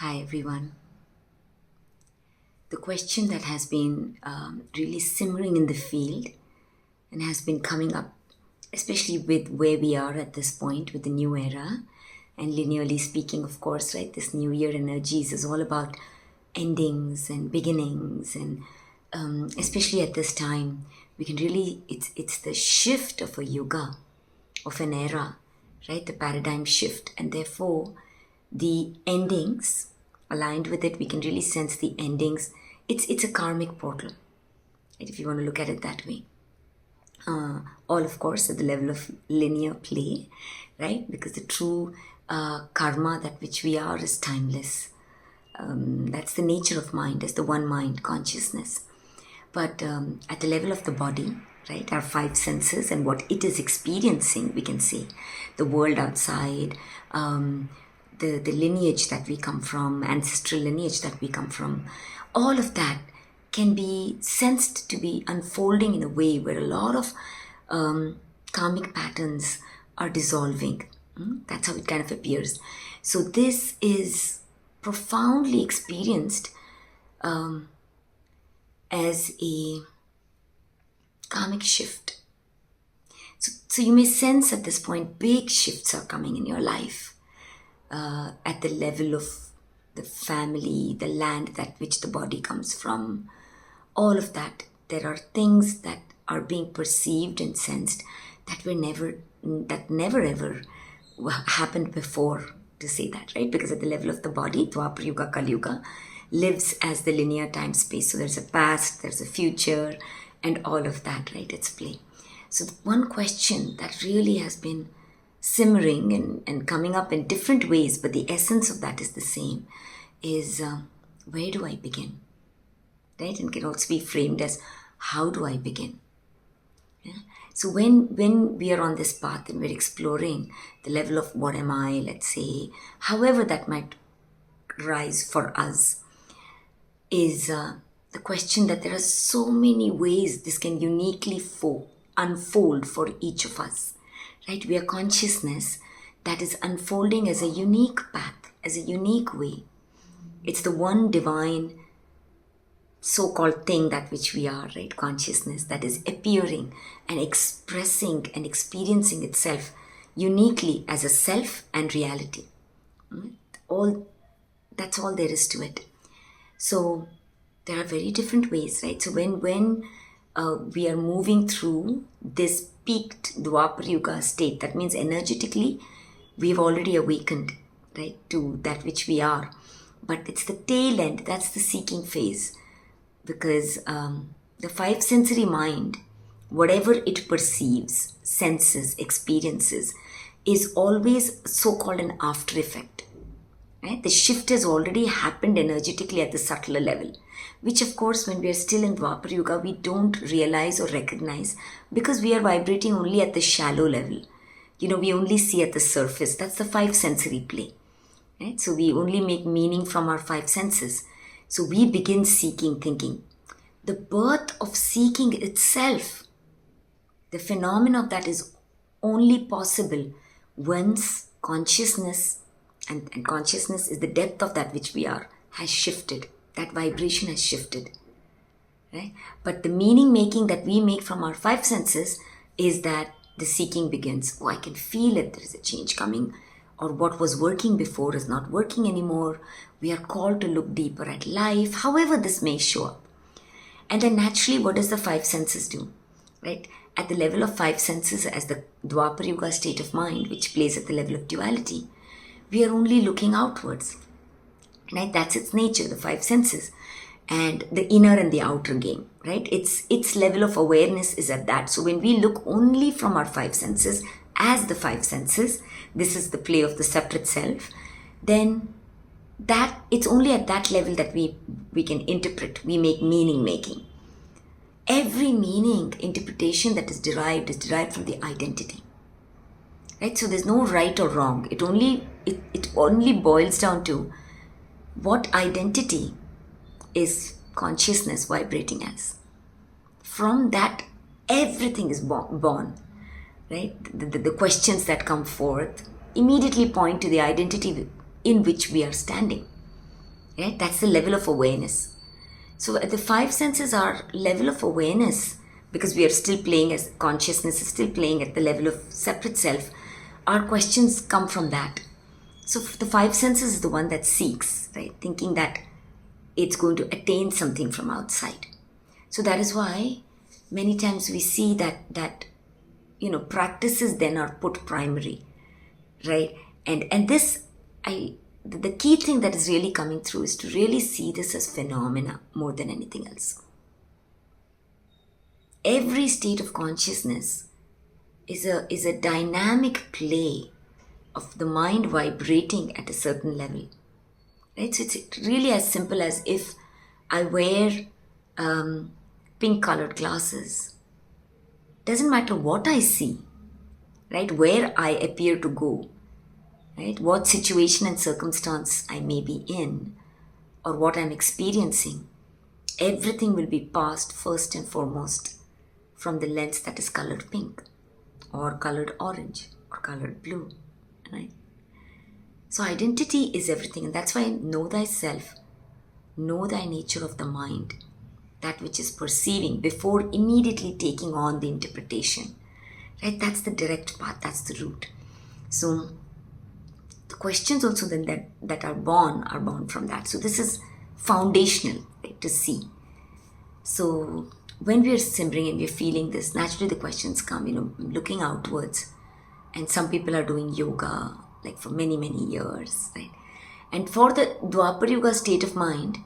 Hi everyone. The question that has been really simmering in the field and has been coming up, especially with where we are at this point with the new era, and linearly speaking, of course, right? This new year energies is all about endings and beginnings, and especially at this time, we can really it's the shift of a yuga, of an era, right? The paradigm shift, and therefore the endings aligned with it, we can really sense the endings. It's a karmic portal, right, if you want to look at it that way. All, of course, at the level of linear play, right? Because the true karma, that which we are, is timeless. That's the nature of mind, as the one mind consciousness. But at the level of the body, right, our five senses and what it is experiencing, we can see the world outside, the lineage that we come from, ancestral lineage that we come from, all of that can be sensed to be unfolding in a way where a lot of karmic patterns are dissolving. That's how it kind of appears. So this is profoundly experienced as a karmic shift. So you may sense at this point big shifts are coming in your life at the level of the family, the land that which the body comes from, all of that. There are things that are being perceived and sensed that never ever happened before, to say that, right? Because at the level of the body, Dwapara Yuga, Kali Yuga lives as the linear time space. So there's a past, there's a future, and all of that, right? It's play. So the one question that really has been simmering and coming up in different ways, but the essence of that is the same, is where do I begin? Right? And can also be framed as how do I begin? Yeah? So when we are on this path and we're exploring the level of what am I, let's say, however that might rise for us, is the question that there are so many ways this can uniquely unfold for each of us. Right? We are consciousness that is unfolding as a unique path, as a unique way. It's the one divine so-called thing that which we are, right? Consciousness that is appearing and expressing and experiencing itself uniquely as a self and reality. That's all there is to it. So there are very different ways, right? So when we are moving through this peaked Dwapara Yuga state, that means energetically we've already awakened, right, to that which we are. But it's the tail end, that's the seeking phase. Because the five sensory mind, whatever it perceives, senses, experiences, is always so-called an after effect. Right? The shift has already happened energetically at the subtler level, which of course when we are still in Dwapara Yuga, we don't realize or recognize, because we are vibrating only at the shallow level. We only see at the surface. That's the five sensory play. Right? So we only make meaning from our five senses. So we begin seeking, thinking. The birth of seeking itself, the phenomena of that is only possible once consciousness, and consciousness is the depth of that which we are, has shifted. That vibration has shifted. Right? But the meaning making that we make from our five senses is that the seeking begins. Oh, I can feel it. There is a change coming. Or what was working before is not working anymore. We are called to look deeper at life, however this may show up. And then naturally, what does the five senses do? Right? At the level of five senses, as the Dwapara Yuga state of mind, which plays at the level of duality, we are only looking outwards. Right? That's its nature, the five senses. And the inner and the outer game, right? Its level of awareness is at that. So when we look only from our five senses, as the five senses, this is the play of the separate self, then that it's only at that level that we can interpret, we make meaning making. Every meaning interpretation that is derived from the identity. Right? So there's no right or wrong. It only boils down to what identity is consciousness vibrating as. From that, everything is born. Right? The questions that come forth immediately point to the identity in which we are standing. right? That's the level of awareness. So the five senses are level of awareness, because we are still playing, as consciousness is still playing at the level of separate self. Our questions come from that. So the five senses is the one that seeks, right? Thinking that it's going to attain something from outside. So that is why many times we see that practices then are put primary, right? And this, the key thing that is really coming through is to really see this as phenomena more than anything else. Every state of consciousness is a dynamic play of the mind vibrating at a certain level, right? So it's really as simple as if I wear pink colored glasses. Doesn't matter what I see, right? Where I appear to go, right? What situation and circumstance I may be in, or what I'm experiencing, everything will be passed first and foremost from the lens that is colored pink, or colored orange, or colored blue, right? So identity is everything, and that's why know thyself, know thy nature of the mind, that which is perceiving, before immediately taking on the interpretation, right? That's the direct path, that's the route. So the questions also then that are born from that. So this is foundational, right, to see. So when we are simmering and we are feeling this, naturally the questions come, looking outwards. And some people are doing yoga like for many, many years, right? And for the Dwapara Yuga state of mind,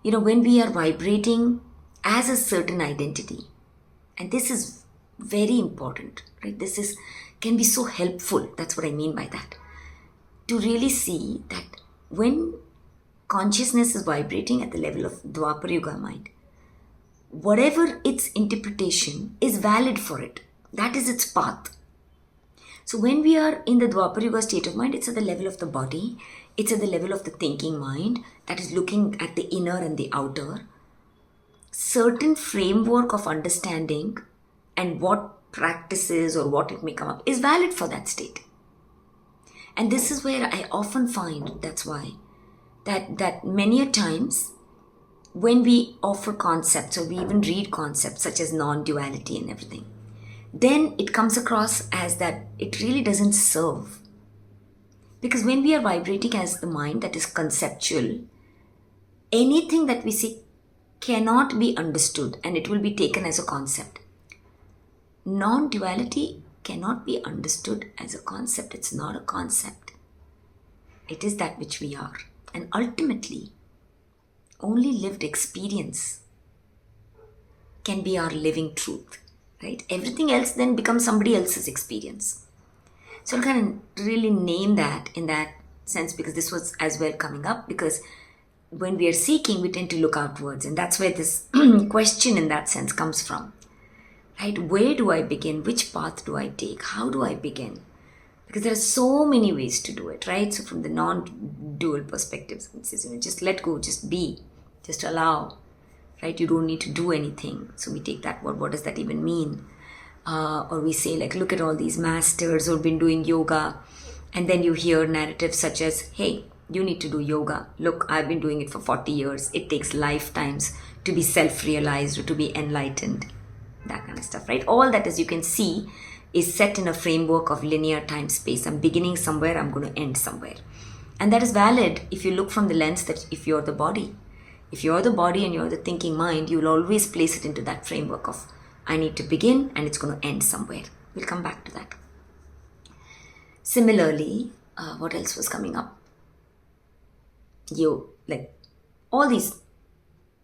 when we are vibrating as a certain identity, and this is very important, right? This can be so helpful. That's what I mean by that. To really see that when consciousness is vibrating at the level of Dwapara Yuga mind, whatever its interpretation is valid for it. That is its path. So when we are in the Dwapara Yuga state of mind, it's at the level of the body, it's at the level of the thinking mind that is looking at the inner and the outer. Certain framework of understanding and what practices or what it may come up is valid for that state. And this is where I often find, that's why, that many a times when we offer concepts or we even read concepts such as non-duality and everything, then it comes across as that it really doesn't serve. Because when we are vibrating as the mind that is conceptual, anything that we see cannot be understood and it will be taken as a concept. Non-duality cannot be understood as a concept. It's not a concept. It is that which we are. And ultimately, only lived experience can be our living truth, right? Everything else then becomes somebody else's experience. So I'll kind of really name that in that sense, because this was as well coming up, because when we are seeking, we tend to look outwards, and that's where this question in that sense comes from, right? Where do I begin? Which path do I take? How do I begin? Because there are so many ways to do it, right? So from the non-dual perspectives, it says, just let go, just be, just allow, right? You don't need to do anything. So we take that word, what does that even mean? Or we say, like, look at all these masters who've been doing yoga, and then you hear narratives such as, hey, you need to do yoga. Look, I've been doing it for 40 years. It takes lifetimes to be self-realized or to be enlightened. That kind of stuff, right? All that, as you can see, is set in a framework of linear time space. I'm beginning somewhere, I'm going to end somewhere. And that is valid if you look from the lens that if you're the body. If you're the body and you're the thinking mind, you'll always place it into that framework of, I need to begin and it's going to end somewhere. We'll come back to that. Similarly, what else was coming up? Like all these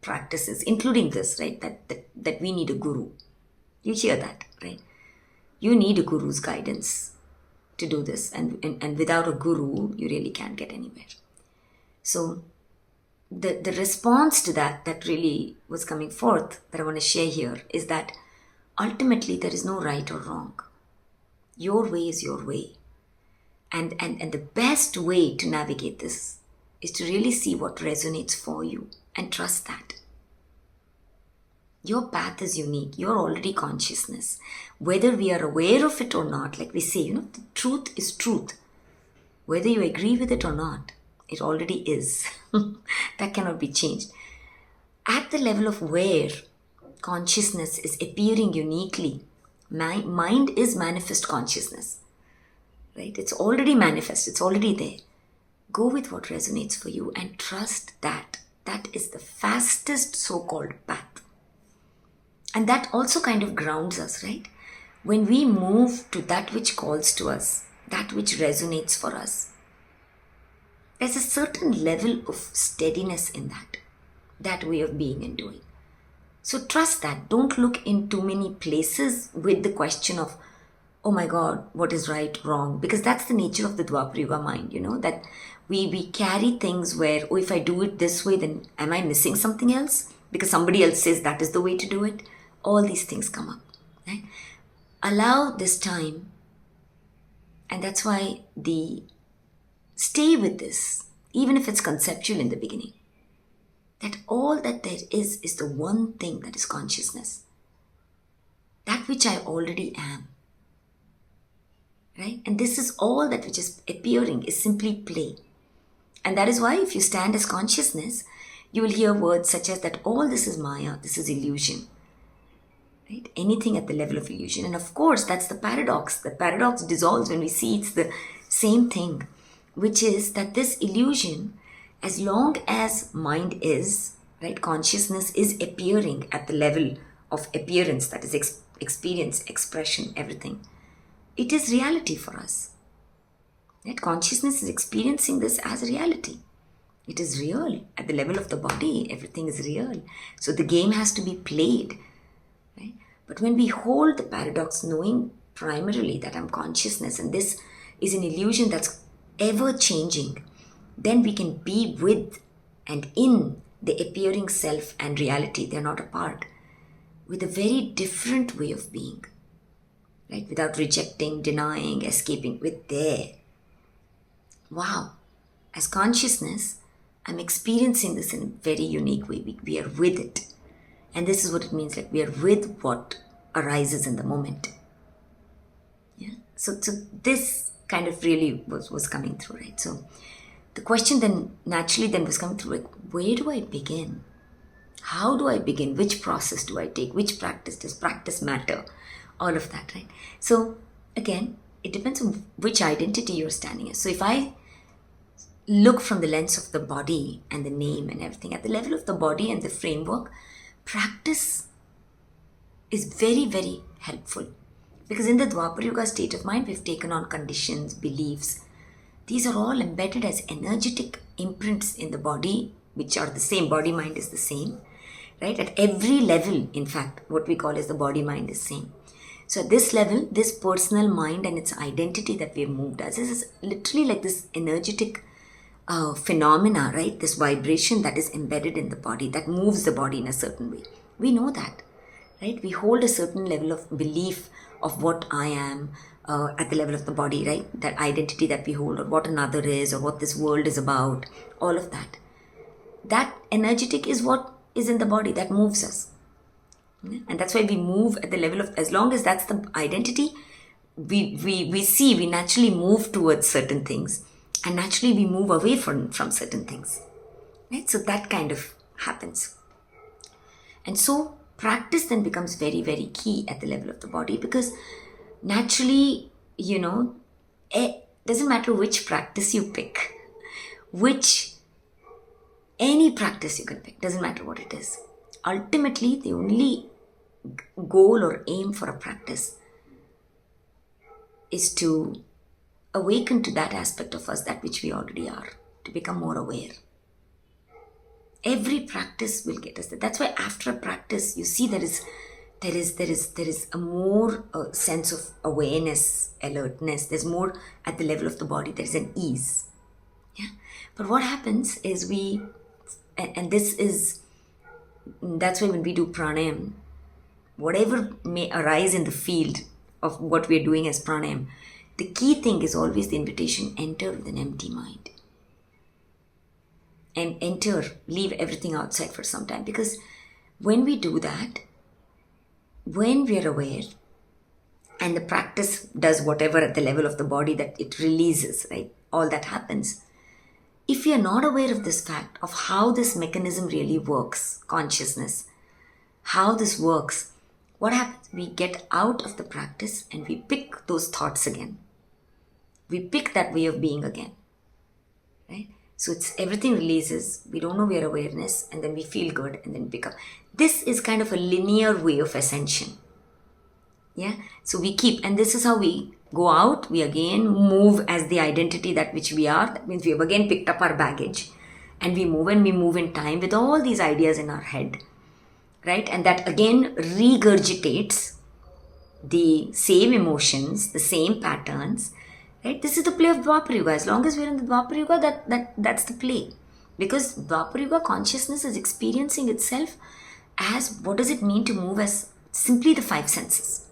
practices, including this, right? That we need a guru. You hear that, right? You need a guru's guidance to do this. And without a guru, you really can't get anywhere. So the response to that really was coming forth that I want to share here is that ultimately there is no right or wrong. Your way is your way. And the best way to navigate this is to really see what resonates for you and trust that. Your path is unique. You're already consciousness. Whether we are aware of it or not, like we say, the truth is truth. Whether you agree with it or not, It already is. That cannot be changed. At the level of where consciousness is appearing uniquely, mind is manifest consciousness, right? It's already manifest, it's already there. Go with what resonates for you and trust that that is the fastest so-called path. And that also kind of grounds us, right? When we move to that which calls to us, that which resonates for us, there's a certain level of steadiness in that way of being and doing. So trust that. Don't look in too many places with the question of, oh my God, what is right, wrong? Because that's the nature of the Dwapara Yuga mind, that we carry things where, oh, if I do it this way, then am I missing something else? Because somebody else says that is the way to do it. All these things come up, right? Allow this time. And that's why stay with this, even if it's conceptual in the beginning. That all that there is the one thing that is consciousness. That which I already am. Right? And this is all that which is appearing is simply play. And that is why if you stand as consciousness, you will hear words such as that all this is Maya, this is illusion. Right? Anything at the level of illusion. And of course, that's the paradox. The paradox dissolves when we see it's the same thing, which is that this illusion, as long as mind is, right, consciousness is appearing at the level of appearance, that is experience, expression, everything, it is reality for us. Right? Consciousness is experiencing this as reality. It is real. At the level of the body, everything is real. So the game has to be played. Right? But when we hold the paradox, knowing primarily that I'm consciousness and this is an illusion that's ever changing, then we can be with and in the appearing self and reality. They're not apart. With a very different way of being. Right? Without rejecting, denying, escaping, with there. Wow. As consciousness, I'm experiencing this in a very unique way. We are with it. And this is what it means, like we are with what arises in the moment. Yeah. So this kind of really was coming through, right? So the question then naturally was coming through, like, where do I begin? How do I begin? Which process do I take? Which practice? Does practice matter? All of that, right? So again, it depends on which identity you're standing as. So if I look from the lens of the body and the name and everything, at the level of the body and the framework, practice is very, very helpful. Because in the Dwapara Yuga state of mind, we've taken on conditions, beliefs. These are all embedded as energetic imprints in the body, which are the same. Body, mind is the same. Right? At every level, in fact, what we call as the body, mind is same. So at this level, this personal mind and its identity that we've moved as is literally like this energetic phenomena, right? This vibration that is embedded in the body, that moves the body in a certain way. We know that, right? We hold a certain level of belief of what I am at the level of the body, right? That identity that we hold, or what another is, or what this world is about, all of that. That energetic is what is in the body that moves us. And that's why we move at the level of, as long as that's the identity, we naturally move towards certain things. And naturally we move away from certain things. Right? So that kind of happens. And so practice then becomes very, very key at the level of the body, because naturally, doesn't matter which practice you pick, any practice you can pick, doesn't matter what it is. Ultimately, the only goal or aim for a practice is to awaken to that aspect of us, that which we already are, to become more aware. Every practice will get us there. That's why after a practice, you see there is a more sense of awareness, alertness. There's more at the level of the body. There is an ease. Yeah. But what happens is that's why when we do pranayam, whatever may arise in the field of what we're doing as pranayam, the key thing is always the invitation, enter with an empty mind. And leave everything outside for some time. Because when we do that, when we are aware, and the practice does whatever at the level of the body that it releases, right? All that happens. if we are not aware of this fact of how this mechanism really works, consciousness, how this works, what happens? We get out of the practice and we pick those thoughts again. We pick that way of being again. Right? So it's everything releases, we don't know we are awareness, and then we feel good and then pick up. This is kind of a linear way of ascension. Yeah. So we keep, and this is how we go out, we again move as the identity that which we are. That means we have again picked up our baggage and we move in time with all these ideas in our head. Right? And that again regurgitates the same emotions, the same patterns. Right? This is the play of Dwapara Yuga. As long as we're in the Dwapara Yuga, that's the play. Because Dwapara Yuga consciousness is experiencing itself as what does it mean to move as simply the five senses,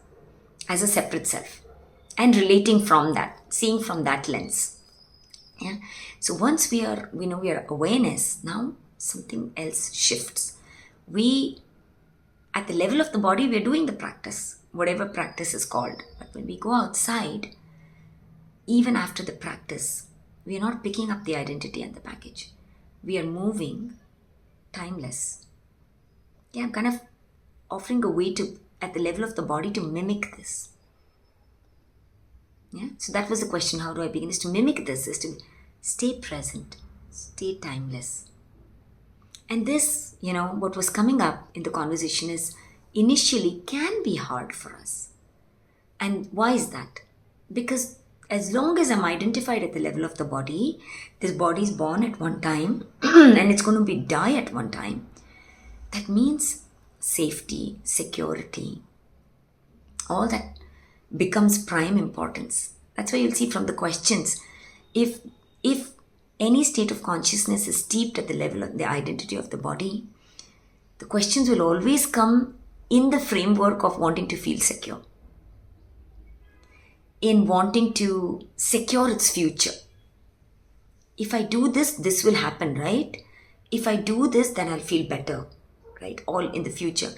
as a separate self, and relating from that, seeing from that lens. Yeah. So once we are awareness, now something else shifts. We, at the level of the body, we're doing the practice, whatever practice is called. But when we go outside, even after the practice, we are not picking up the identity and the package. We are moving timeless. Yeah, I'm kind of offering a way to, at the level of the body, to mimic this. Yeah, so that was the question. How do I begin? Is to mimic this, is to stay present, stay timeless. And this, what was coming up in the conversation is initially can be hard for us. And why is that? Because as long as I'm identified at the level of the body, this body is born at one time and it's going to be die at one time. That means safety, security, all that becomes prime importance. That's why you'll see from the questions, if any state of consciousness is steeped at the level of the identity of the body, the questions will always come in the framework of wanting to feel secure, in wanting to secure its future. If I do this, this will happen, right? If I do this, then I'll feel better, right? All in the future.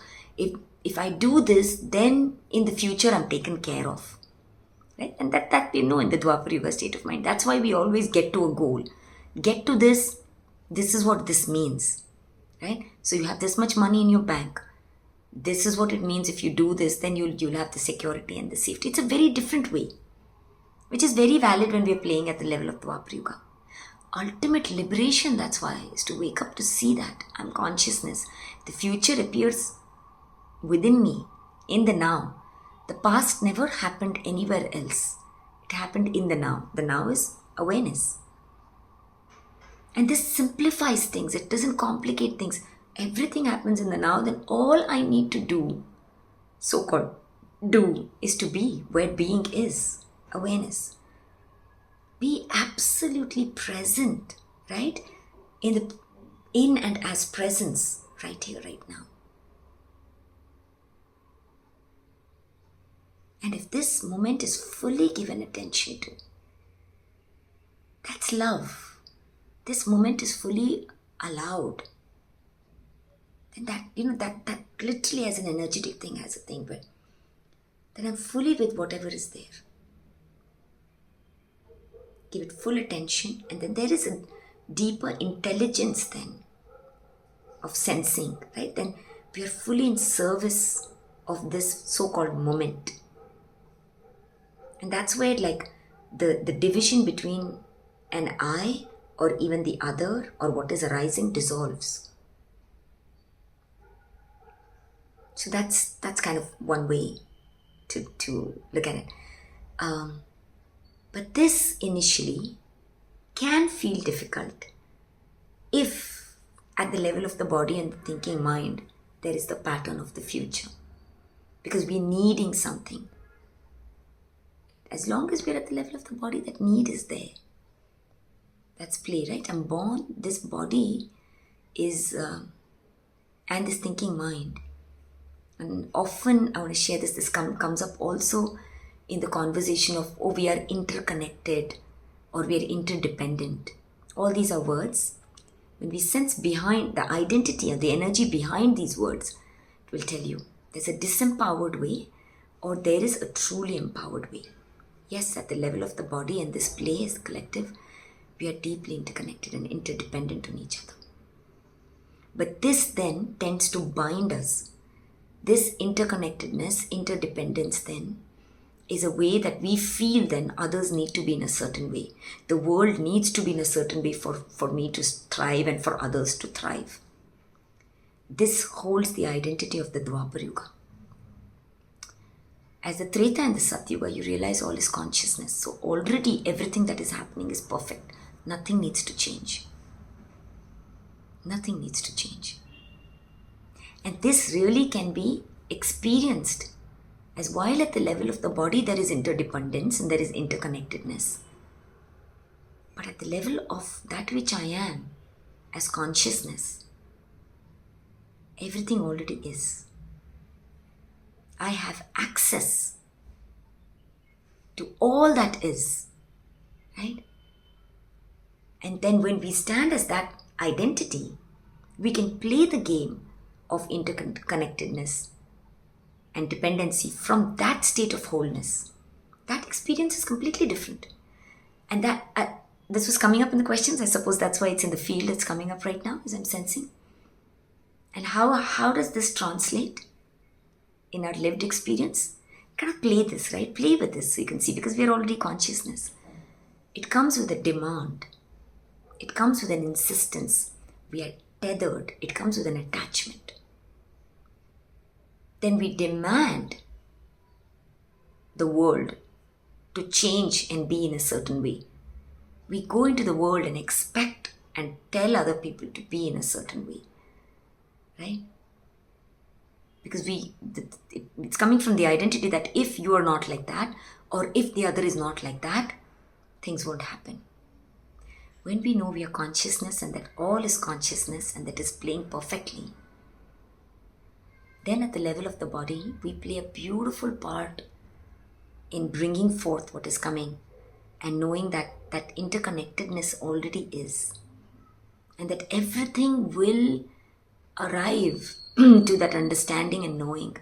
If I do this, then in the future I'm taken care of, right? And that in the Dwapara Yuga state of mind. That's why we always get to a goal. Get to this. This is what this means, right? So you have this much money in your bank. This is what it means. If you do this, then you'll have the security and the safety. It's a very different way, which is very valid when we're playing at the level of Dwapara Yuga. Ultimate liberation, that's why, is to wake up to see that I'm consciousness. The future appears within me, in the now. The past never happened anywhere else. It happened in the now. The now is awareness. And this simplifies things. It doesn't complicate things. Everything happens in the now. Then all I need to do, so-called do, is to be where being is. Awareness. Be absolutely present, right? In and as presence, right here, right now. And if this moment is fully given attention to, that's love. This moment is fully allowed. Then that literally as an energetic thing has a thing, but then I'm fully with whatever is there. Give it full attention, and then there is a deeper intelligence then of sensing, right? Then we are fully in service of this so-called moment. And that's where the division between an I or even the other or what is arising dissolves. So that's kind of one way to look at it. But this initially can feel difficult if at the level of the body and the thinking mind there is the pattern of the future. Because we're needing something. As long as we're at the level of the body, that need is there. That's play, right? I'm born, this body is, and this thinking mind. And often, I want to share this comes up also in the conversation of, we are interconnected or we are interdependent. All these are words. When we sense behind the identity or the energy behind these words, it will tell you there's a disempowered way or there is a truly empowered way. Yes, at the level of the body and this play is collective, We are deeply interconnected and interdependent on each other. But this then tends to bind us. This interconnectedness, interdependence then, is a way that we feel then others need to be in a certain way. The world needs to be in a certain way for me to thrive and for others to thrive. This holds the identity of the Dwapara Yuga. As the Treta and the Satyuga, you realize all is consciousness. So already everything that is happening is perfect. Nothing needs to change. Nothing needs to change. And this really can be experienced as while at the level of the body there is interdependence and there is interconnectedness. But at the level of that which I am as consciousness, everything already is. I have access to all that is, right? And then when we stand as that identity, we can play the game of interconnectedness and dependency from that state of wholeness. That experience is completely different. And that this was coming up in the questions. I suppose that's why it's in the field. It's coming up right now as I'm sensing. And how does this translate in our lived experience? Kind of play this, right? Play with this so you can see, because we are already consciousness. It comes with a demand. It comes with an insistence. We are tethered. It comes with an attachment. Then we demand the world to change and be in a certain way. We go into the world and expect and tell other people to be in a certain way, right? Because it's coming from the identity that if you are not like that, or if the other is not like that, things won't happen. When we know we are consciousness and that all is consciousness and that is playing perfectly, then at the level of the body, we play a beautiful part in bringing forth what is coming and knowing that that interconnectedness already is. And that everything will arrive to that understanding and knowing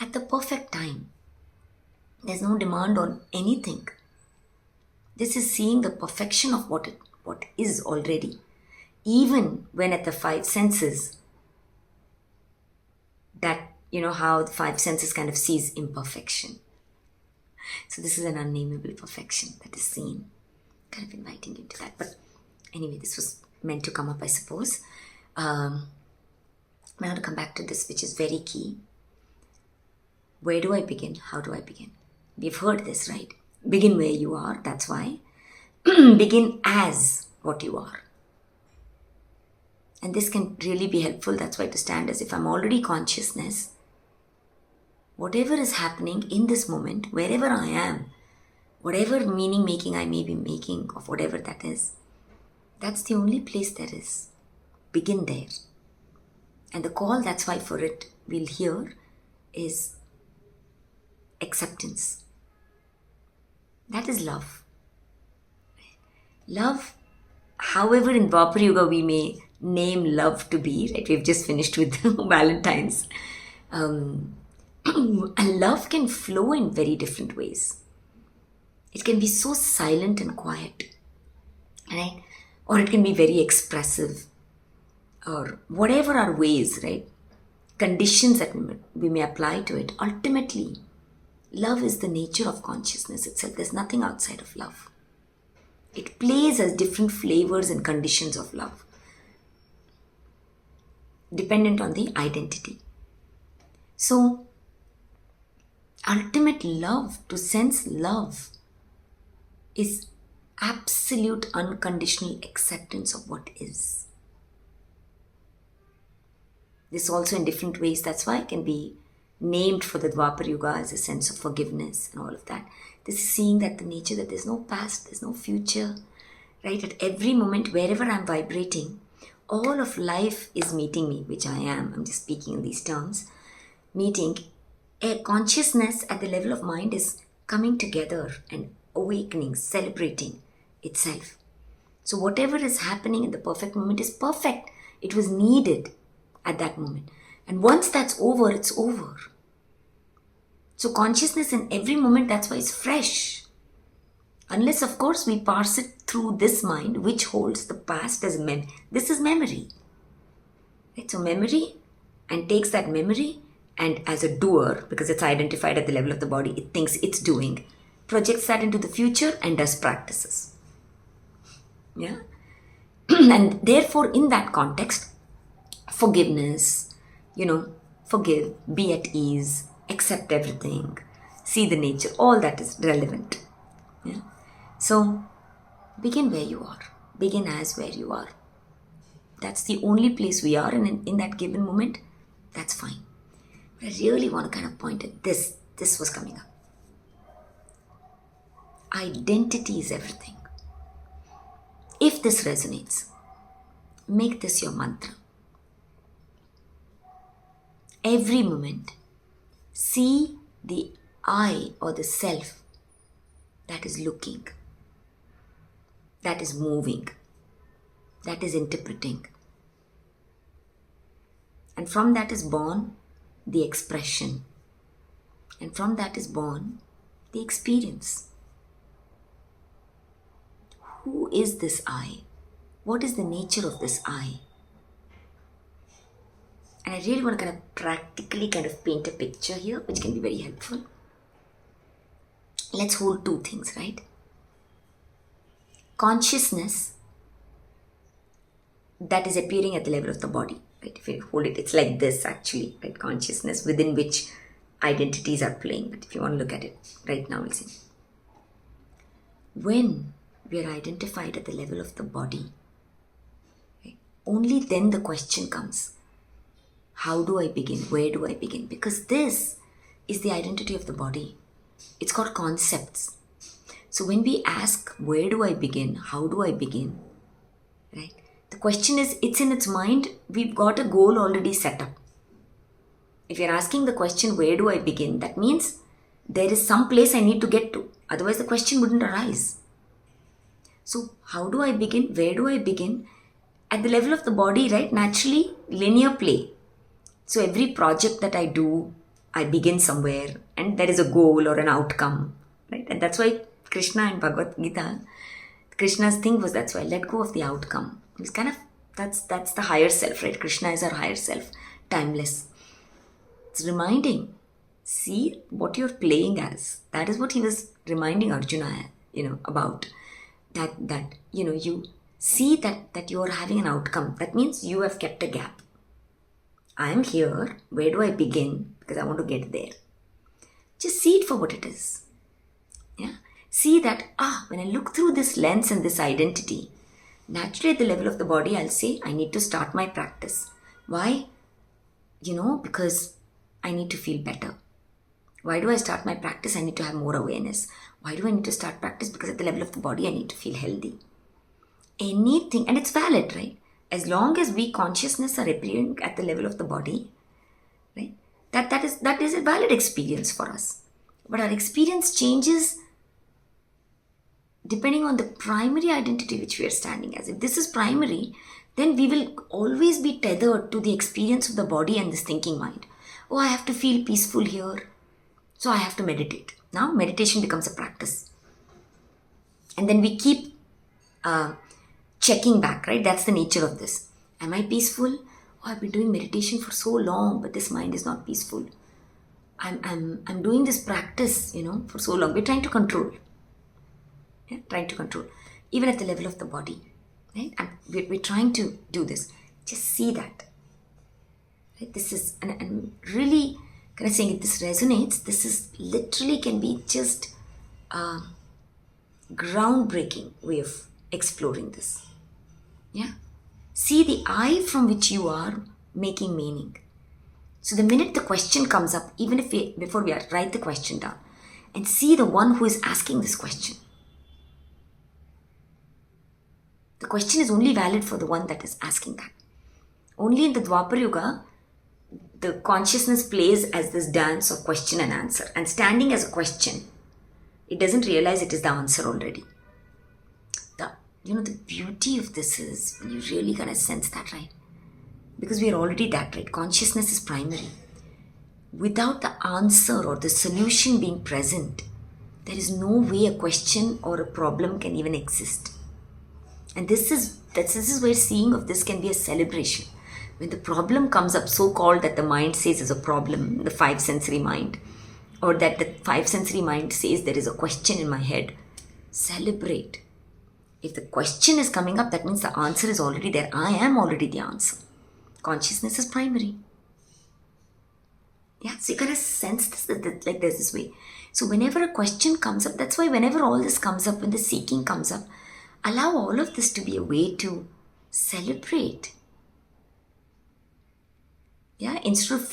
at the perfect time. There's no demand on anything. This is seeing the perfection of what is already. Even when at the five senses, that, how the five senses kind of sees imperfection. So this is an unnameable perfection that is seen. Kind of inviting you to that. But anyway, this was meant to come up, I suppose. I want to come back to this, which is very key. Where do I begin? How do I begin? We've heard this, right? Begin where you are, that's why. Begin as what you are. And this can really be helpful. That's why to stand as if I'm already consciousness. Whatever is happening in this moment, wherever I am, whatever meaning making I may be making of whatever that is, that's the only place there is. Begin there. And the call, that's why for it we'll hear, is acceptance. That is love. Love, however in Dwapara Yuga we may name love to be, right? We've just finished with Valentine's. And love can flow in very different ways. It can be so silent and quiet, right? Or it can be very expressive, or whatever our ways, right? Conditions that we may apply to it. Ultimately, love is the nature of consciousness itself. There's nothing outside of love. It plays as different flavors and conditions of love, dependent on the identity. So, ultimate love, to sense love, is absolute unconditional acceptance of what is. This also in different ways. That's why it can be named for the Dwapara Yuga as a sense of forgiveness and all of that. This is seeing that the nature that there's no past, there's no future, right? At every moment, wherever I'm vibrating, all of life is meeting me, which I am. I'm just speaking in these terms. Meeting. A consciousness at the level of mind is coming together and awakening, celebrating itself. So whatever is happening in the perfect moment is perfect. It was needed at that moment. And once that's over, it's over. So consciousness in every moment, that's why it's fresh. Unless, of course, we parse it through this mind, which holds the past as this is memory. Right? So memory, and takes that memory, and as a doer, because it's identified at the level of the body, it thinks it's doing, projects that into the future and does practices. Yeah? And therefore, in that context, forgiveness, forgive, be at ease, accept everything, see the nature, all that is relevant. Yeah? So, begin where you are. Begin as where you are. That's the only place we are, and in that given moment, that's fine. But I really want to kind of point at this. This was coming up. Identity is everything. If this resonates, make this your mantra. Every moment, see the I or the self that is looking, that is moving, that is interpreting. And from that is born the expression. And from that is born the experience. Who is this I? What is the nature of this I? And I really want to kind of practically kind of paint a picture here, which can be very helpful. Let's hold two things, right? Consciousness that is appearing at the level of the body, right? If you hold it, it's like this actually, right? Consciousness within which identities are playing. But if you want to look at it right now, we'll see. When we are identified at the level of the body, right, only then the question comes, how do I begin? Where do I begin? Because this is the identity of the body. It's got concepts. So when we ask, where do I begin? How do I begin? Right? The question is, it's in its mind. We've got a goal already set up. If you're asking the question, where do I begin? That means there is some place I need to get to. Otherwise the question wouldn't arise. So how do I begin? Where do I begin? At the level of the body, right? Naturally, linear play. So every project that I do, I begin somewhere and there is a goal or an outcome, right? And that's why Krishna in Bhagavad Gita, Krishna's thing was, that's why let go of the outcome. It's kind of, that's the higher self, right? Krishna is our higher self, timeless. It's reminding, see what you're playing as. That is what he was reminding Arjuna, about. That you see that you are having an outcome. That means you have kept a gap. I am here. Where do I begin? Because I want to get there. Just see it for what it is. Yeah. See that, when I look through this lens and this identity, naturally at the level of the body, I'll say, I need to start my practice. Why? Because I need to feel better. Why do I start my practice? I need to have more awareness. Why do I need to start practice? Because at the level of the body, I need to feel healthy. Anything, and it's valid, right? As long as we consciousness are appearing at the level of the body, right? That is a valid experience for us. But our experience changes depending on the primary identity which we are standing as. If this is primary, then we will always be tethered to the experience of the body and this thinking mind. Oh, I have to feel peaceful here, so I have to meditate. Now meditation becomes a practice. And then we keep checking back, right? That's the nature of this. Am I peaceful? Oh, I've been doing meditation for so long, but this mind is not peaceful. I'm doing this practice, for so long. We're trying to control. Yeah? Trying to control. Even at the level of the body. Right? And we're trying to do this. Just see that. Right? This is, and really, kind of saying if this resonates, this is literally can be just a groundbreaking way of exploring this. Yeah. See the I from which you are making meaning. So the minute the question comes up, even if before we write the question down, and see the one who is asking this question. The question is only valid for the one that is asking that. Only in the Dwapara Yuga, the consciousness plays as this dance of question and answer. And standing as a question, it doesn't realize it is the answer already. The beauty of this is when you really kind of sense that, right? Because we are already that, right? Consciousness is primary. Without the answer or the solution being present, there is no way a question or a problem can even exist. And this is where seeing of this can be a celebration. When the problem comes up, so called, that the mind says is a problem, the five sensory mind, or that the five sensory mind says there is a question in my head, celebrate. If the question is coming up, that means the answer is already there. I am already the answer. Consciousness is primary. Yeah, so you gotta sense this, like there's this way. So whenever a question comes up, that's why whenever all this comes up, when the seeking comes up, allow all of this to be a way to celebrate. Yeah, instead of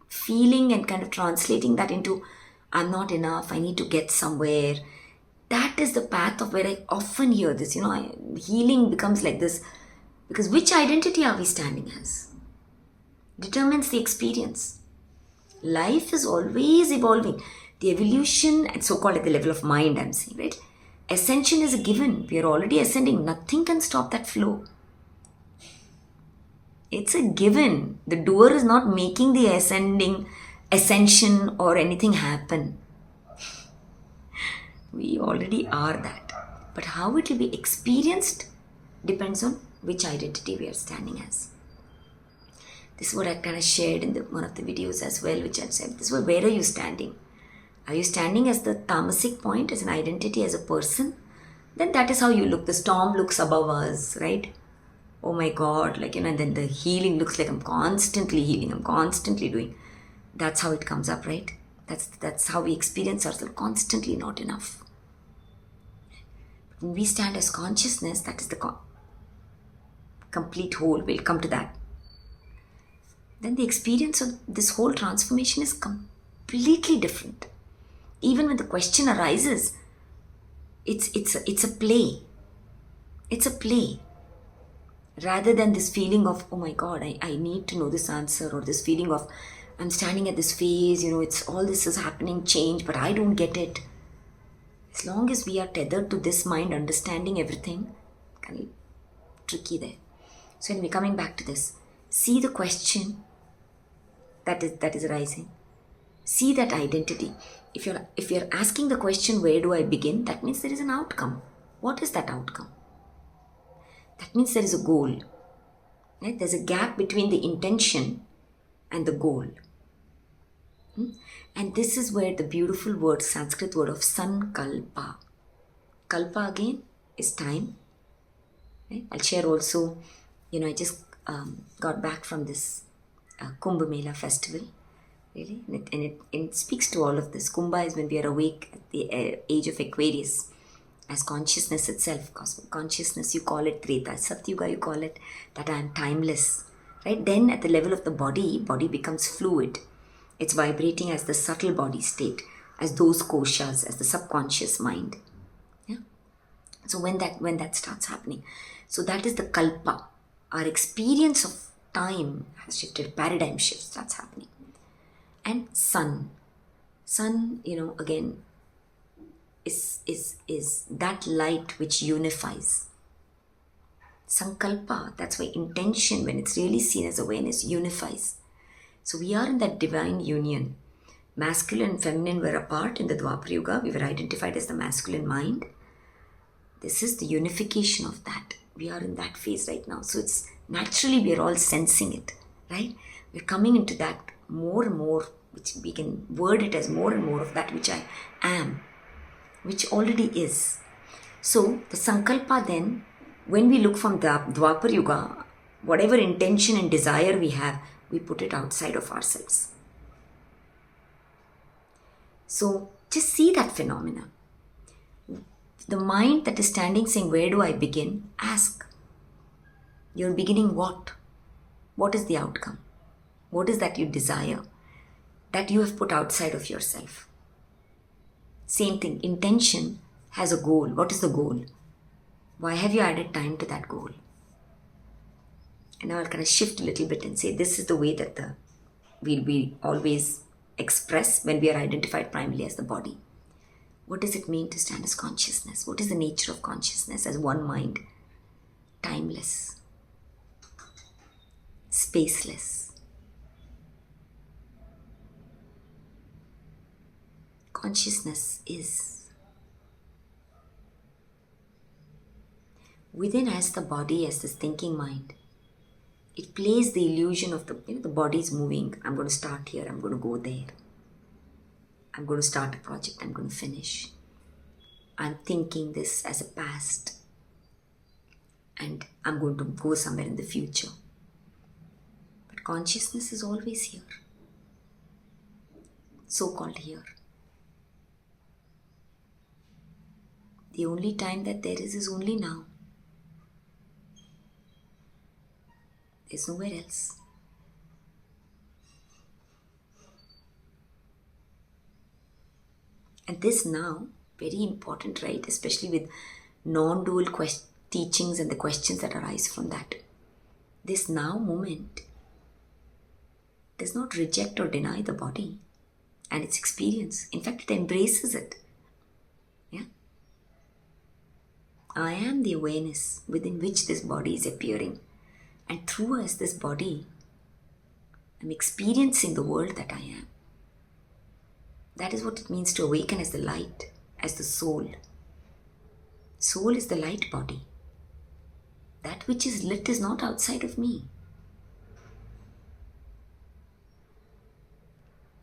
feeling and kind of translating that into, I'm not enough, I need to get somewhere. That is the path of where I often hear this. Healing becomes like this. Because which identity are we standing as? Determines the experience. Life is always evolving. The evolution, and so-called at the level of mind, I'm saying, right? Ascension is a given. We are already ascending. Nothing can stop that flow. It's a given. The doer is not making the ascension or anything happen. We already are that. But how it will be experienced depends on which identity we are standing as. This is what I kind of shared in one of the videos as well, which I said, this is where are you standing? Are you standing as the tamasic point, as an identity, as a person? Then that is how you look. The storm looks above us, right? Oh my God, and then the healing looks like I'm constantly healing, I'm constantly doing. That's how it comes up, right? That's how we experience ourselves, constantly not enough. When we stand as consciousness, that is the complete whole. We'll come to that. Then the experience of this whole transformation is completely different. Even when the question arises, it's a play. It's a play. Rather than this feeling of, oh my God, I need to know this answer, or this feeling of, I'm standing at this phase, it's all this is happening, change, but I don't get it. As long as we are tethered to this mind, understanding everything, kind of tricky there. So when we're coming back to this, see the question that is arising. See that identity. If you're asking the question, where do I begin? That means there is an outcome. What is that outcome? That means there is a goal. Right? There's a gap between the intention and the goal. And this is where the beautiful word, Sanskrit word of sankalpa. Kalpa again is time. Right? I'll share also, I just got back from this Kumbh Mela festival. Really? And it speaks to all of this. Kumbha is when we are awake at the age of Aquarius. As consciousness itself, cosmic consciousness, you call it Treta, Satyuga, you call it that I am timeless, right? Then at the level of the body becomes fluid. It's vibrating as the subtle body state, as those koshas, as the subconscious mind. Yeah. So when that starts happening, so that is the kalpa. Our experience of time has shifted, paradigm shift starts happening. And sun, again, is that light which unifies. Sankalpa, that's why intention, when it's really seen as awareness, unifies. So we are in that divine union. Masculine and feminine were apart in the Dwapara Yuga. We were identified as the masculine mind. This is the unification of that. We are in that phase right now. So it's naturally we are all sensing it, right? We're coming into that more and more, which we can word it as more and more of that which I am, which already is. So the sankalpa then, when we look from the Dwapara Yuga, whatever intention and desire we have, we put it outside of ourselves. So just see that phenomena. The mind that is standing saying, where do I begin? Ask. You're beginning what? What is the outcome? What is that you desire? That you have put outside of yourself. Same thing, intention has a goal. What is the goal? Why have you added time to that goal? And now I'll kind of shift a little bit and say this is the way that we always express when we are identified primarily as the body. What does it mean to stand as consciousness? What is the nature of consciousness as one mind? Timeless. Spaceless. Consciousness is. within us, the body as this thinking mind, it plays the illusion of the body is moving. I'm going to start here. I'm going to go there. I'm going to start a project. I'm going to finish. I'm thinking this as a past. And I'm going to go somewhere in the future. But consciousness is always here. So-called here. The only time that there is only now. There's nowhere else. And this now, very important, right? Especially with non-dual teachings and the questions that arise from that. This now moment does not reject or deny the body and its experience. In fact, it embraces it. Yeah. I am the awareness within which this body is appearing. And through us, this body, I'm experiencing the world that I am. That is what it means to awaken as the light, as the soul. Soul is the light body. That which is lit is not outside of me.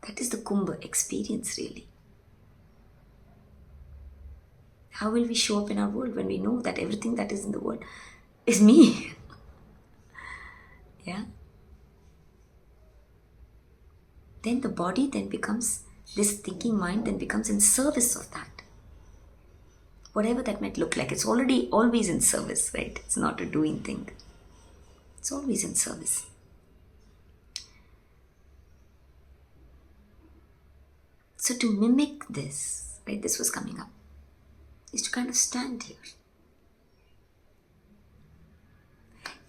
That is the Kumbha experience, really. How will we show up in our world when we know that everything that is in the world is me? Yeah. Then the body then becomes, this thinking mind then becomes in service of that. Whatever that might look like, it's already always in service, right? It's not a doing thing. It's always in service. So to mimic this, right, this was coming up, is to kind of stand here.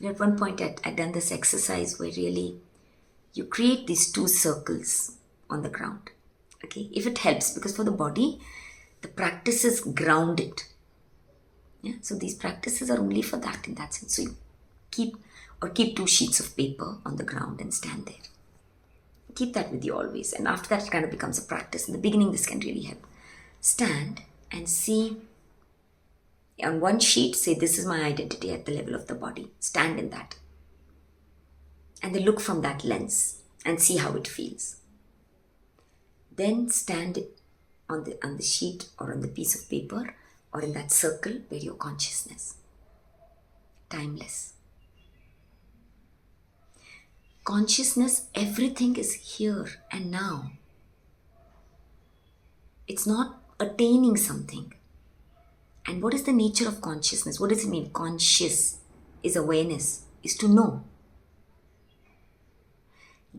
At one point I'd done this exercise where really you create these two circles on the ground. Okay, if it helps, because for the body, the practices ground it. Yeah, so these practices are only for that in that sense. So you keep 2 sheets of paper on the ground and stand there. Keep that with you always. And after that, it kind of becomes a practice. In the beginning, this can really help. Stand and see. On one sheet, say, this is my identity at the level of the body. Stand in that. And then look from that lens and see how it feels. Then stand on the sheet or on the piece of paper or in that circle where your consciousness. Timeless. Consciousness, everything is here and now. It's not attaining something. And what is the nature of consciousness? What does it mean? Conscious is awareness, is to know.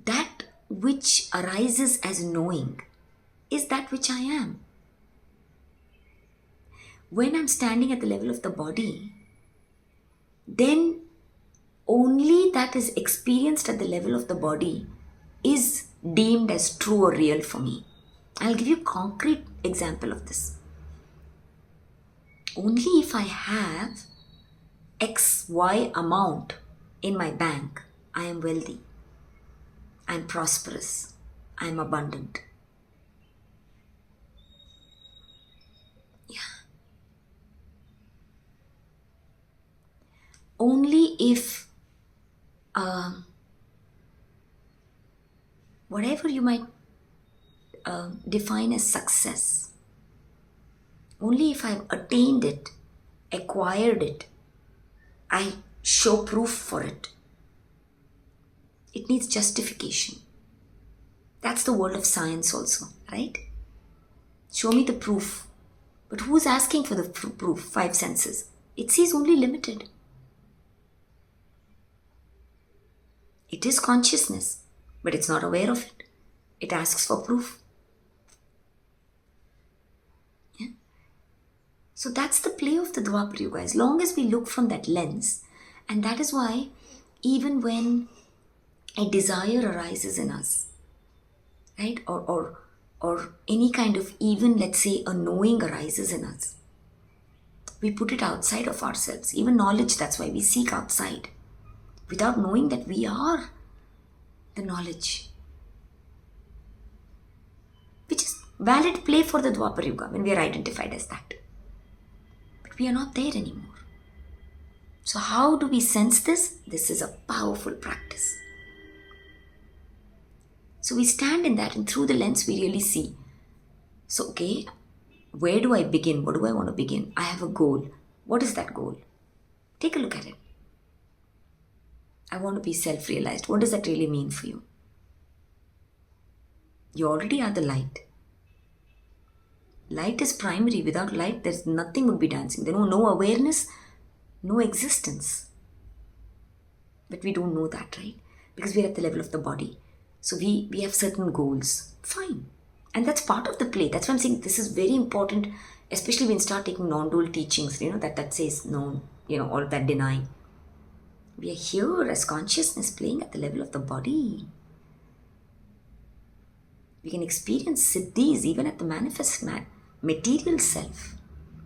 That which arises as knowing is that which I am. When I'm standing at the level of the body, then only that is experienced at the level of the body is deemed as true or real for me. I'll give you a concrete example of this. Only if I have XY amount in my bank, I am wealthy, I am prosperous, I am abundant. Yeah. Only if whatever you might define as success, only if I've attained it, acquired it, I show proof for it. It needs justification. That's the world of science also, right? Show me the proof. But who's asking for the proof? 5 senses. It sees only limited. It is consciousness, but it's not aware of it. It asks for proof. Yeah? So that's the play of the Dwapara Yuga, as long as we look from that lens. And that is why even when a desire arises in us, right, or any kind of, even let's say a knowing arises in us, we put it outside of ourselves. Even knowledge, that's why we seek outside, without knowing that we are the knowledge. Which is valid play for the Dwapara Yuga when we are identified as that. But we are not there anymore. So how do we sense this? This is a powerful practice. So we stand in that, and through the lens we really see. So, okay, where do I begin? What do I want to begin? I have a goal. What is that goal? Take a look at it. I want to be self-realized. What does that really mean for you? You already are the light. Light is primary. Without light, there's nothing would be dancing. There no awareness, no existence. But we don't know that, right? Because we're at the level of the body. So we have certain goals. Fine. And that's part of the play. That's why I'm saying this is very important, especially when you start taking non-dual teachings, that says no, or that deny. We are here as consciousness playing at the level of the body. We can experience siddhis even at the manifest material self.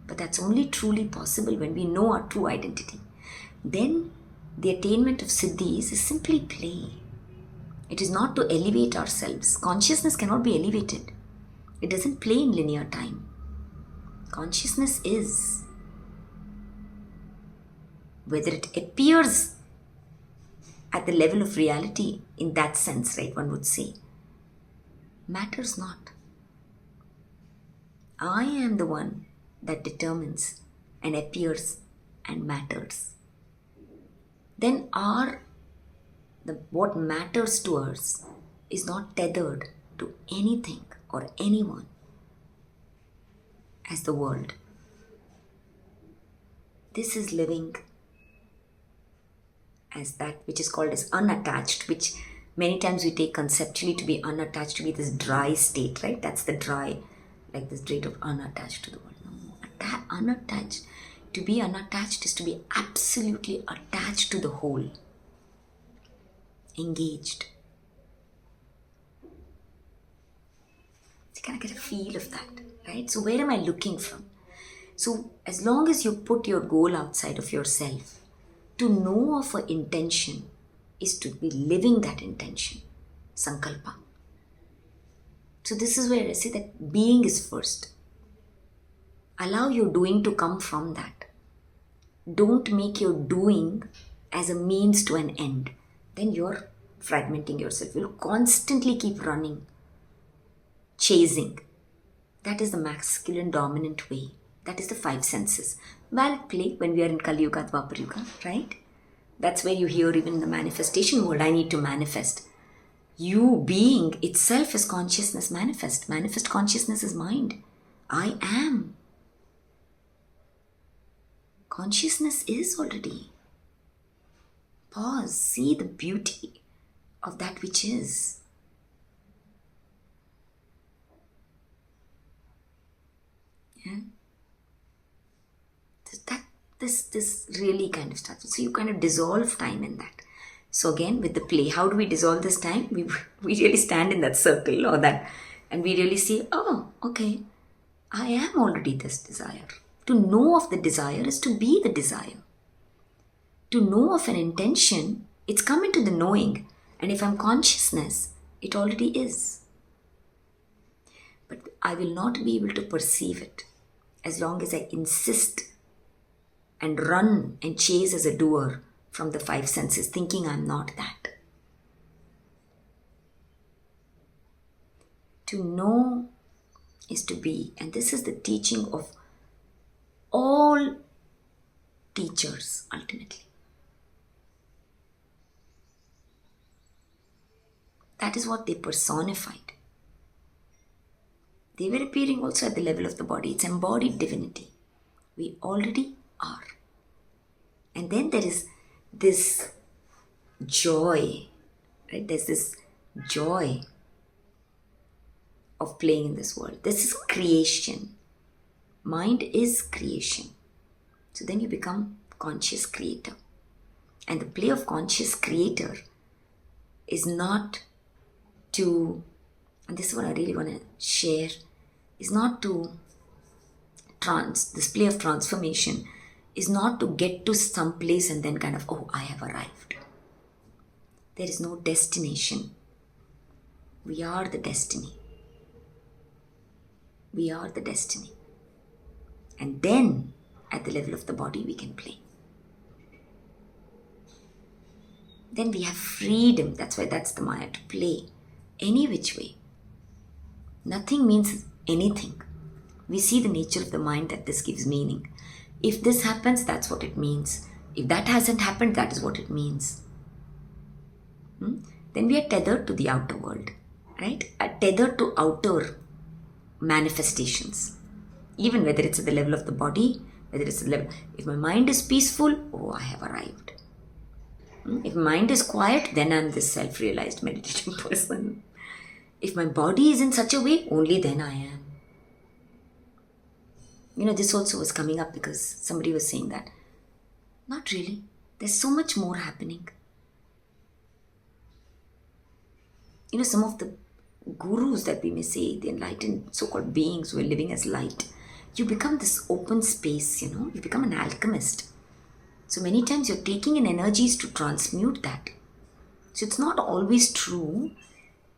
But that's only truly possible when we know our true identity. Then the attainment of siddhis is simply play. It is not to elevate ourselves. Consciousness cannot be elevated. It doesn't play in linear time. Consciousness is. Whether it appears at the level of reality in that sense, right, one would say, matters not. I am the one that determines and appears and matters. Then what matters to us is not tethered to anything or anyone as the world. This is living as that which is called as unattached, which many times we take conceptually to be unattached, to be this dry state, right? That's the dry, like this state of unattached to the world. No, unattached. To be unattached is to be absolutely attached to the whole. Engaged. So you kind of get a feel of that, right? So where am I looking from? So as long as you put your goal outside of yourself, to know of an intention is to be living that intention. Sankalpa. So this is where I say that being is first. Allow your doing to come from that. Don't make your doing as a means to an end. Then you're fragmenting yourself. You'll constantly keep running, chasing. That is the masculine dominant way. That is the five senses. Valid play when we are in Kali Yuga, Dwapara Yuga, right? That's where you hear even in the manifestation world, I need to manifest. You being itself is consciousness manifest. Manifest consciousness is mind. I am. Consciousness is already. Pause. See the beauty of that which is. Yeah. This really kind of starts. So you kind of dissolve time in that. So again, with the play, how do we dissolve this time? We really stand in that circle or that, and we really see, oh, okay, I am already this desire. To know of the desire is to be the desire. To know of an intention, it's come into the knowing. And if I'm consciousness, it already is. But I will not be able to perceive it as long as I insist and run and chase as a doer from the five senses, thinking I'm not that. To know is to be, and this is the teaching of all teachers ultimately. That is what they personified. They were appearing also at the level of the body. It's embodied divinity. We already are. And then there is this joy, right? There's this joy of playing in this world. This is creation. Mind is creation. So then you become conscious creator. And the play of conscious creator is not to, and this is what I really want to share, is not to this play of transformation is not to get to some place and then kind of, oh, I have arrived. There is no destination. We are the destiny. We are the destiny. And then, at the level of the body, we can play. then we have freedom. That's why that's the Maya, to play any which way. Nothing means anything. We see the nature of the mind that this gives meaning. If this happens, that's what it means. If that hasn't happened, that is what it means. Then we are tethered to the outer world, right? Are tethered to outer manifestations. Even whether it's at the level of the body, whether it's at the level, if my mind is peaceful, oh, I have arrived. If mind is quiet, then I'm this self-realized meditating person. If my body is in such a way, only then I am. This also was coming up because somebody was saying that. Not really. There's so much more happening. Some of the gurus that we may say, the enlightened so-called beings who are living as light, you become this open space, you become an alchemist. So many times you're taking in energies to transmute that. So it's not always true,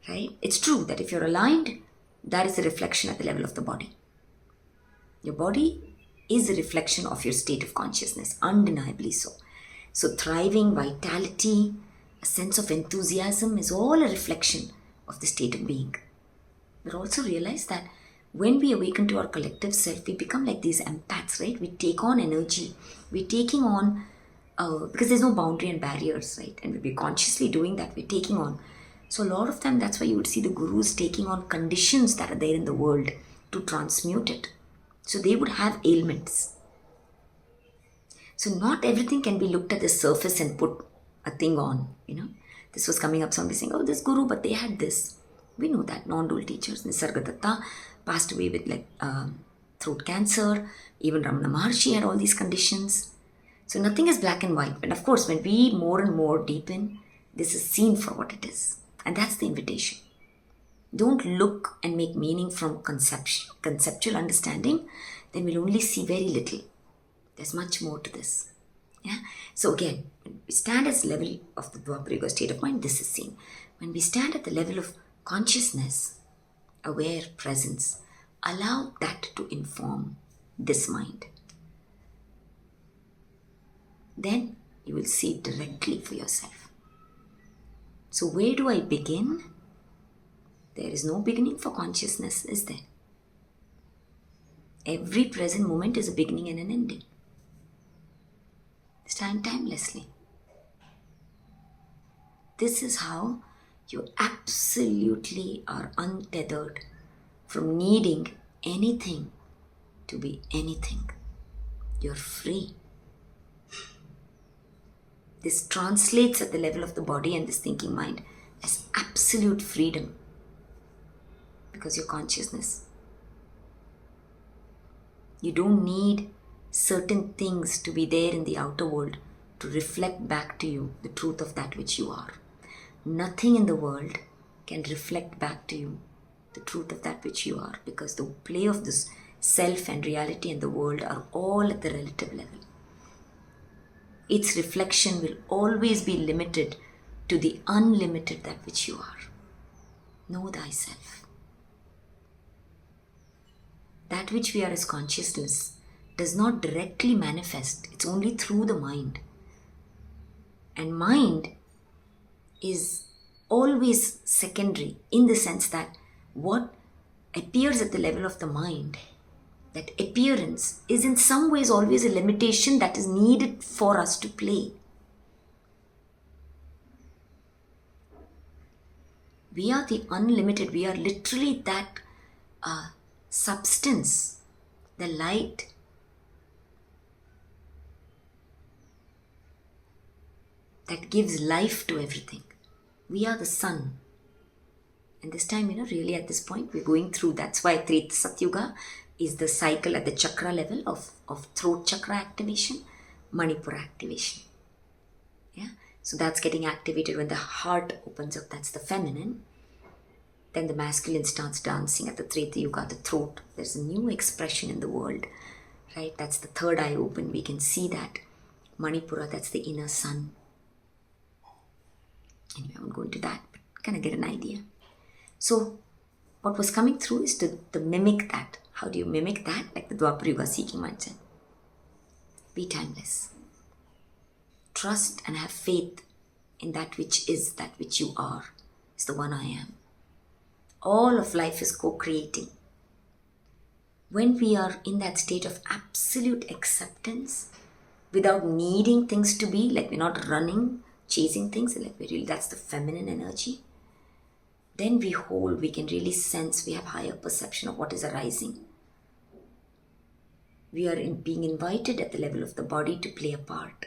right? It's true that if you're aligned, that is a reflection at the level of the body. Your body is a reflection of your state of consciousness, undeniably so. So thriving, vitality, a sense of enthusiasm is all a reflection of the state of being. But also realize that when we awaken to our collective self, we become like these empaths, right? We take on energy. We're taking on, because there's no boundary and barriers, right? And we're consciously doing that. We're taking on. So a lot of time, that's why you would see the gurus taking on conditions that are there in the world to transmute it. So they would have ailments. So not everything can be looked at the surface and put a thing on, This was coming up, somebody saying, oh, this guru, but they had this. We know that. Non-dual teachers, Nisargadatta, passed away with throat cancer. Even Ramana Maharshi had all these conditions. So nothing is black and white. And of course, when we more and more deepen, this is seen for what it is. And that's the invitation. Don't look and make meaning from conceptual understanding. Then we'll only see very little. There's much more to this. Yeah. So again, when we stand at the level of the Dwapara Yuga state of mind, this is seen. When we stand at the level of consciousness, aware presence, allow that to inform this mind. Then you will see it directly for yourself. So where do I begin? There is no beginning for consciousness, is there? Every present moment is a beginning and an ending. Stand timelessly. This is how you absolutely are untethered from needing anything to be anything. You're free. This translates at the level of the body and this thinking mind as absolute freedom because your consciousness. You don't need certain things to be there in the outer world to reflect back to you the truth of that which you are. Nothing in the world can reflect back to you the truth of that which you are, because the play of this self and reality and the world are all at the relative level. Its reflection will always be limited to the unlimited that which you are. Know thyself. That which we are as consciousness does not directly manifest. It's only through the mind. And mind is always secondary in the sense that what appears at the level of the mind, that appearance is in some ways always a limitation that is needed for us to play. We are the unlimited. We are literally that substance, the light. That gives life to everything. We are the sun. And this time, really at this point, we're going through. That's why Treta Satyuga is the cycle at the chakra level of throat chakra activation, Manipura activation. Yeah. So that's getting activated when the heart opens up. That's the feminine. Then the masculine starts dancing at the Treta Yuga, the throat. There's a new expression in the world, right? That's the third eye open. We can see that. Manipura, that's the inner sun. Anyway, I won't go into that, but kind of get an idea. So, what was coming through is to mimic that. How do you mimic that? Like the Dwapara Yuga seeking mindset. Be timeless. Trust and have faith in that which is, that which you are, is the one I am. All of life is co-creating. When we are in that state of absolute acceptance, without needing things to be, like we're not running, chasing things, like that's the feminine energy, then we can really sense, we have higher perception of what is arising. We are being invited at the level of the body to play a part.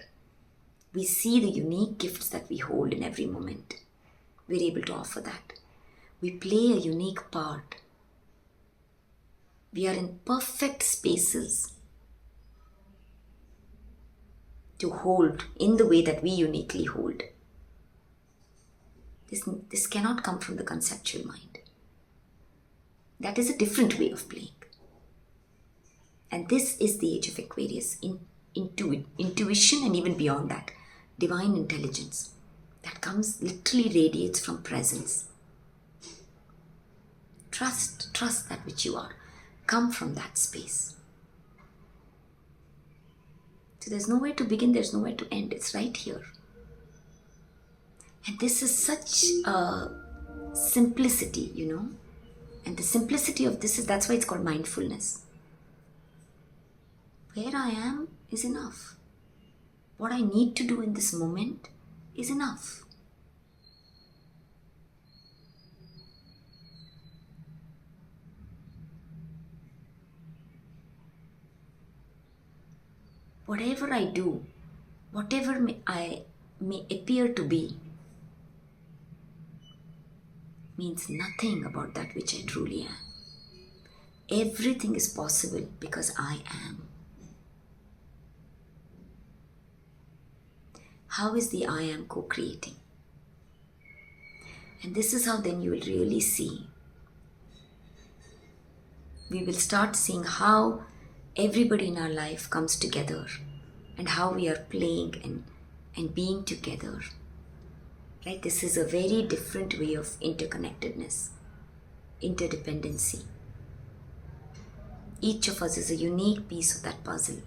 We see the unique gifts that we hold in every moment. We're able to offer that. We play a unique part. We are in perfect spaces to hold in the way that we uniquely hold. This cannot come from the conceptual mind. That is a different way of playing. And this is the age of Aquarius, intuition, and even beyond that, divine intelligence that comes, literally radiates from presence. Trust that which you are. Come from that space. So there's nowhere to begin, there's nowhere to end. It's right here. And this is such a simplicity, And the simplicity of this that's why it's called mindfulness. Where I am is enough. What I need to do in this moment is enough. Whatever I do, whatever I may appear to be, means nothing about that which I truly am. Everything is possible because I am. How is the I am co-creating? And this is how then you will really see. We will start seeing how everybody in our life comes together and how we are playing and being together. Right? This is a very different way of interconnectedness, interdependency. Each of us is a unique piece of that puzzle.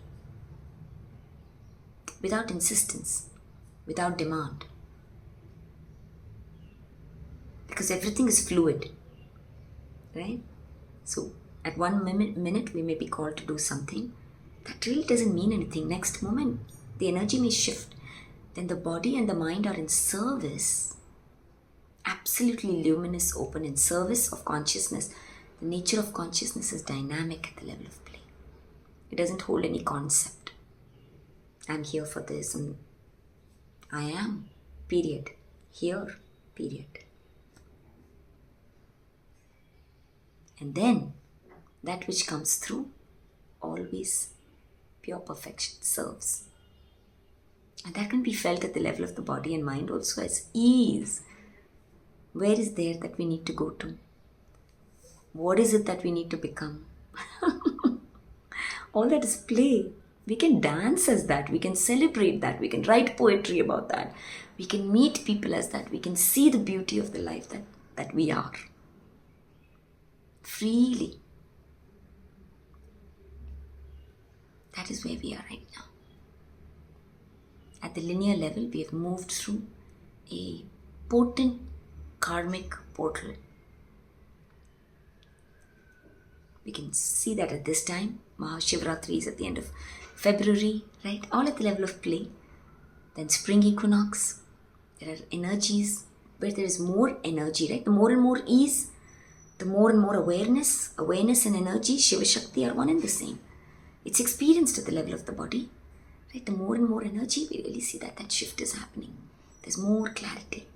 Without insistence, without demand. Because everything is fluid. Right? So at one minute we may be called to do something that really doesn't mean anything. Next moment the energy may shift. Then the body and the mind are in service, absolutely luminous, open, in service of consciousness. The nature of consciousness is dynamic at the level of play. It doesn't hold any concept. I'm here for this and I am, period. Here, period. And then that which comes through, always pure perfection serves. And that can be felt at the level of the body and mind also as ease. Where is there that we need to go to? What is it that we need to become? All that is play. We can dance as that. We can celebrate that. We can write poetry about that. We can meet people as that. We can see the beauty of the life that we are. Freely. That is where we are right now. At the linear level, we have moved through a potent karmic portal. We can see that at this time. Mahashivratri is at the end of February, right? All at the level of play. Then spring equinox. There are energies where there is more energy, right? The more and more ease, the more and more awareness and energy, Shiva Shakti are one and the same. It's experienced at the level of the body. Right? The more and more energy, we really see that shift is happening. There's more clarity.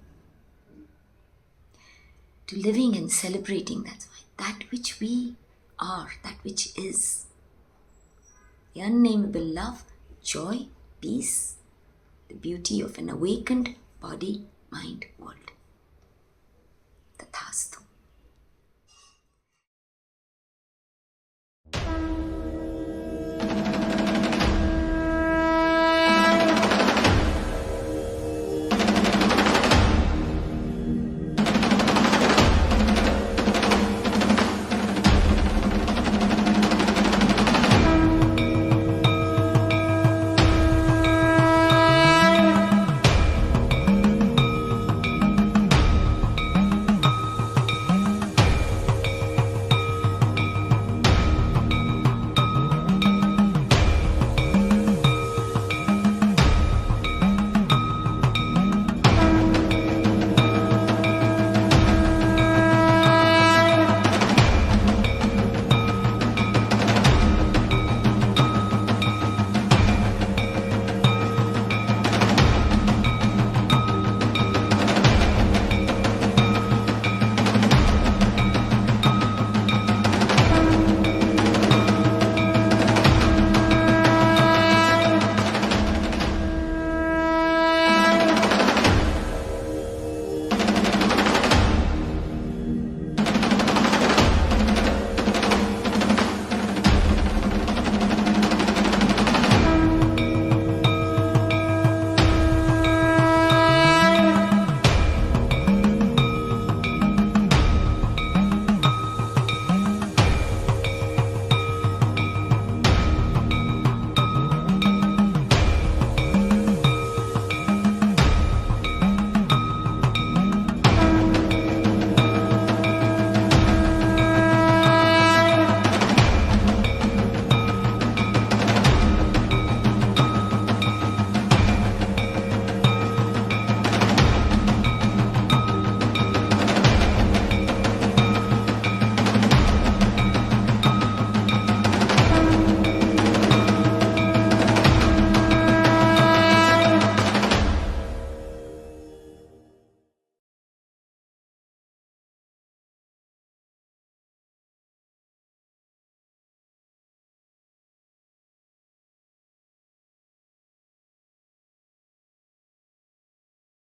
To living and celebrating, that's why. That which we are, that which is. The unnameable love, joy, peace, the beauty of an awakened body, mind, world.